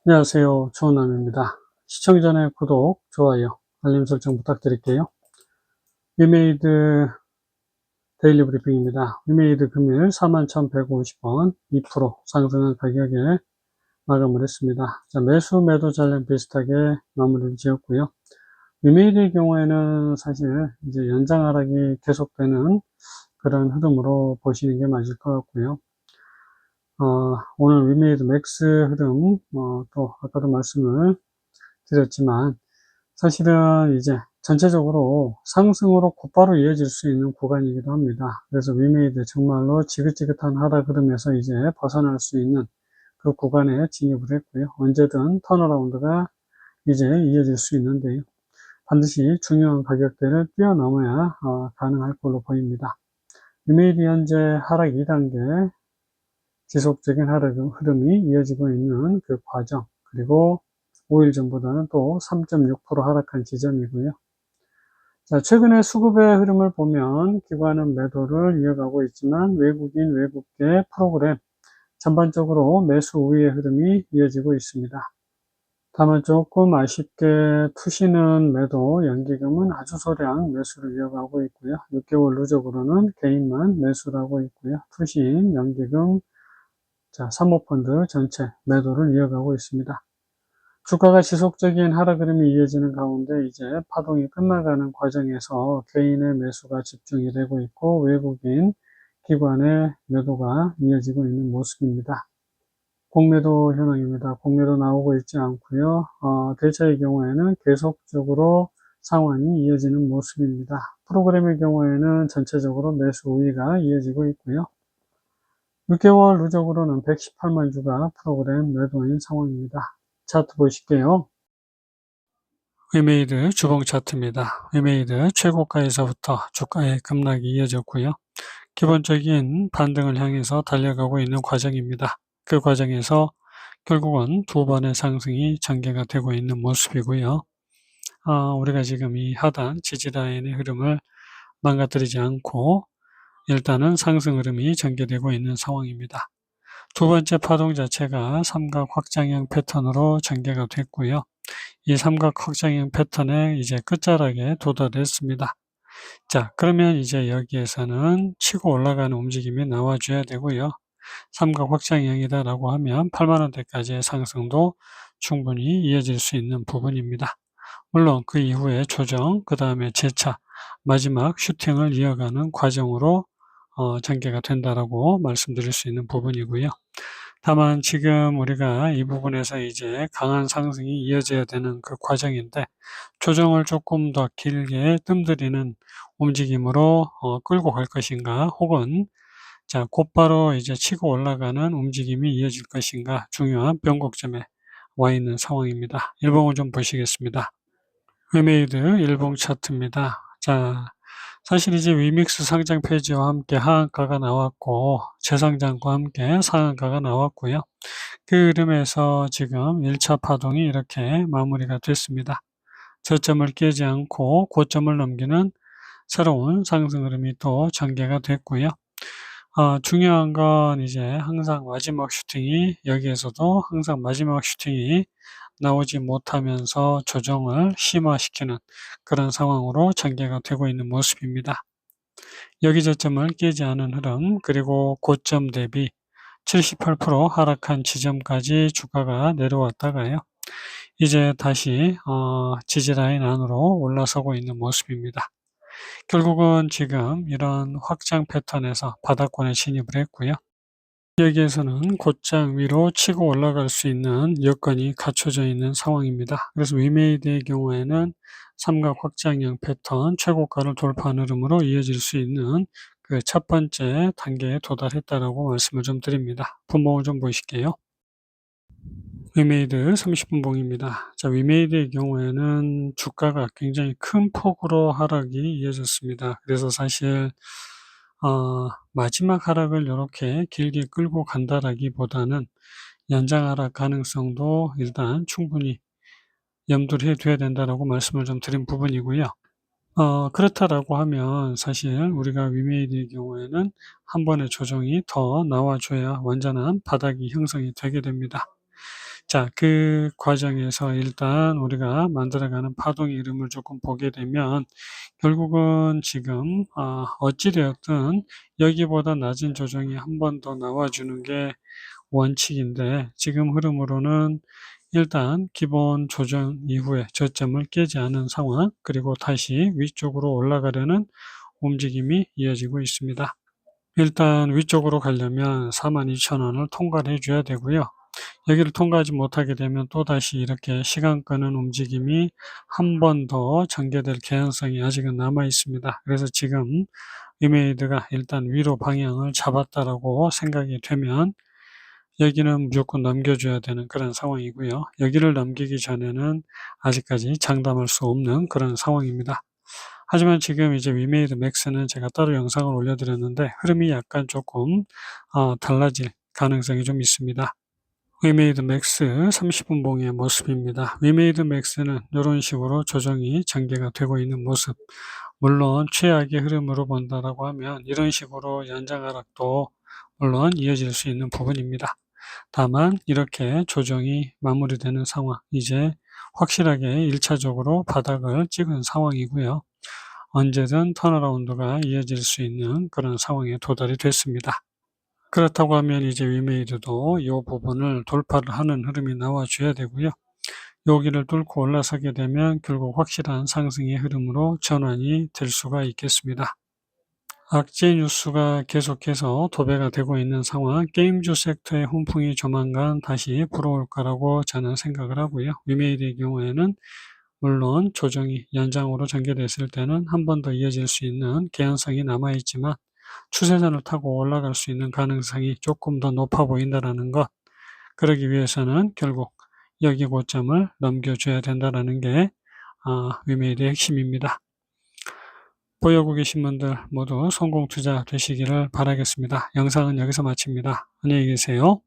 안녕하세요. 조은남입니다. 시청 전에 구독, 좋아요, 알림 설정 부탁드릴게요. 위메이드 데일리 브리핑입니다. 위메이드 금일 41,150원 2% 상승한 가격에 마감을 했습니다. 자, 매수 매도 잔량 비슷하게 마무리를 지었고요. 위메이드의 경우에는 사실 이제 연장 하락이 계속되는 그런 흐름으로 보시는 게 맞을 것 같고요. 오늘 위메이드 맥스 흐름, 또 아까도 말씀을 드렸지만 사실은 이제 전체적으로 상승으로 곧바로 이어질 수 있는 구간이기도 합니다. 그래서 위메이드 정말로 지긋지긋한 하락 흐름에서 이제 벗어날 수 있는 그 구간에 진입을 했고요. 언제든 턴어라운드가 이제 이어질 수 있는데요. 반드시 중요한 가격대를 뛰어넘어야 가능할 걸로 보입니다. 위메이드 현재 하락 2단계 지속적인 하락 흐름이 이어지고 있는 그 과정, 그리고 5일 전보다는 또 3.6% 하락한 지점이고요. 자, 최근에 수급의 흐름을 보면 기관은 매도를 이어가고 있지만 외국인, 외국계 프로그램 전반적으로 매수 우위의 흐름이 이어지고 있습니다. 다만 조금 아쉽게 투시는 매도, 연기금은 아주 소량 매수를 이어가고 있고요. 6개월 누적으로는 개인만 매수를 하고 있고요. 투신, 연기금, 자, 사모펀드 전체 매도를 이어가고 있습니다. 주가가 지속적인 하락 흐름이 이어지는 가운데 이제 파동이 끝나가는 과정에서 개인의 매수가 집중이 되고 있고 외국인 기관의 매도가 이어지고 있는 모습입니다. 공매도 현황입니다. 공매도 나오고 있지 않고요. 대차의 경우에는 계속적으로 상환이 이어지는 모습입니다. 프로그램의 경우에는 전체적으로 매수 우위가 이어지고 있고요. 6개월 누적으로는 118만 주가 프로그램 매도인 상황입니다. 차트 보실게요. 위메이드 주봉 차트입니다. 위메이드 최고가에서부터 주가의 급락이 이어졌고요. 기본적인 반등을 향해서 달려가고 있는 과정입니다. 그 과정에서 결국은 두 번의 상승이 전개가 되고 있는 모습이고요. 우리가 지금 이 하단 지지라인의 흐름을 망가뜨리지 않고 일단은 상승 흐름이 전개되고 있는 상황입니다. 두 번째 파동 자체가 삼각 확장형 패턴으로 전개가 됐고요. 이 삼각 확장형 패턴의 이제 끝자락에 도달했습니다. 자, 그러면 이제 여기에서는 치고 올라가는 움직임이 나와줘야 되고요. 삼각 확장형이다라고 하면 8만원대까지의 상승도 충분히 이어질 수 있는 부분입니다. 물론 그 이후에 조정, 그 다음에 재차, 마지막 슈팅을 이어가는 과정으로 전개가 된다라고 말씀드릴 수 있는 부분이고요. 다만 지금 우리가 이 부분에서 이제 강한 상승이 이어져야 되는 그 과정인데 조정을 조금 더 길게 뜸들이는 움직임으로 끌고 갈 것인가 혹은 자 곧바로 이제 치고 올라가는 움직임이 이어질 것인가 중요한 변곡점에 와 있는 상황입니다. 일봉을 좀 보시겠습니다. 위메이드 일봉 차트입니다. 자, 사실 이제 위믹스 상장 페이지와 함께 하한가가 나왔고 재상장과 함께 상한가가 나왔고요. 그 흐름에서 지금 1차 파동이 이렇게 마무리가 됐습니다. 저점을 깨지 않고 고점을 넘기는 새로운 상승 흐름이 또 전개가 됐고요. 중요한 건 이제 항상 마지막 슈팅이 여기에서도 항상 마지막 슈팅이 나오지 못하면서 조정을 심화시키는 그런 상황으로 전개가 되고 있는 모습입니다. 여기 저점을 깨지 않은 흐름 그리고 고점 대비 78% 하락한 지점까지 주가가 내려왔다가요. 이제 다시 지지라인 안으로 올라서고 있는 모습입니다. 결국은 지금 이런 확장 패턴에서 바닥권에 진입을 했고요. 여기에서는 곧장 위로 치고 올라갈 수 있는 여건이 갖춰져 있는 상황입니다. 그래서 위메이드의 경우에는 삼각 확장형 패턴 최고가를 돌파한 흐름으로 이어질 수 있는 그 첫 번째 단계에 도달했다라고 말씀을 좀 드립니다. 분봉을 좀 보실게요. 위메이드 30분 봉입니다. 자, 위메이드의 경우에는 주가가 굉장히 큰 폭으로 하락이 이어졌습니다. 그래서 사실 마지막 하락을 이렇게 길게 끌고 간다라기보다는 연장 하락 가능성도 일단 충분히 염두를 해둬야 된다라고 말씀을 좀 드린 부분이고요. 그렇다라고 하면 사실 우리가 위메이드의 경우에는 한 번의 조정이 더 나와줘야 완전한 바닥이 형성이 되게 됩니다. 자, 그 과정에서 일단 우리가 만들어가는 파동의 흐름을 조금 보게 되면 결국은 지금 어찌 되었든 여기보다 낮은 조정이 한 번 더 나와주는 게 원칙인데, 지금 흐름으로는 일단 기본 조정 이후에 저점을 깨지 않은 상황, 그리고 다시 위쪽으로 올라가려는 움직임이 이어지고 있습니다. 일단 위쪽으로 가려면 42,000원을 통과를 해줘야 되고요. 여기를 통과하지 못하게 되면 또다시 이렇게 시간 끄는 움직임이 한 번 더 전개될 개연성이 아직은 남아 있습니다. 그래서 지금 위메이드가 일단 위로 방향을 잡았다라고 생각이 되면 여기는 무조건 넘겨줘야 되는 그런 상황이고요. 여기를 넘기기 전에는 아직까지 장담할 수 없는 그런 상황입니다. 하지만 지금 이제 위메이드 맥스는 제가 따로 영상을 올려드렸는데 흐름이 약간 조금 달라질 가능성이 좀 있습니다. 위메이드 맥스 30분 봉의 모습입니다. 위메이드 맥스는 이런 식으로 조정이 전개가 되고 있는 모습. 물론 최악의 흐름으로 본다라고 하면 이런 식으로 연장 하락도 물론 이어질 수 있는 부분입니다. 다만 이렇게 조정이 마무리되는 상황, 이제 확실하게 1차적으로 바닥을 찍은 상황이고요. 언제든 턴어라운드가 이어질 수 있는 그런 상황에 도달이 됐습니다. 그렇다고 하면 이제 위메이드도 이 부분을 돌파를 하는 흐름이 나와줘야 되고요. 여기를 뚫고 올라서게 되면 결국 확실한 상승의 흐름으로 전환이 될 수가 있겠습니다. 악재 뉴스가 계속해서 도배가 되고 있는 상황, 게임주 섹터의 훈풍이 조만간 다시 불어올 거라고 저는 생각을 하고요. 위메이드의 경우에는 물론 조정이 연장으로 전개됐을 때는 한 번 더 이어질 수 있는 개연성이 남아있지만 추세선을 타고 올라갈 수 있는 가능성이 조금 더 높아 보인다는 것, 그러기 위해서는 결국 여기 고점을 넘겨줘야 된다는 게 위메이드의 핵심입니다. 보유하고 계신 분들 모두 성공 투자 되시기를 바라겠습니다. 영상은 여기서 마칩니다. 안녕히 계세요.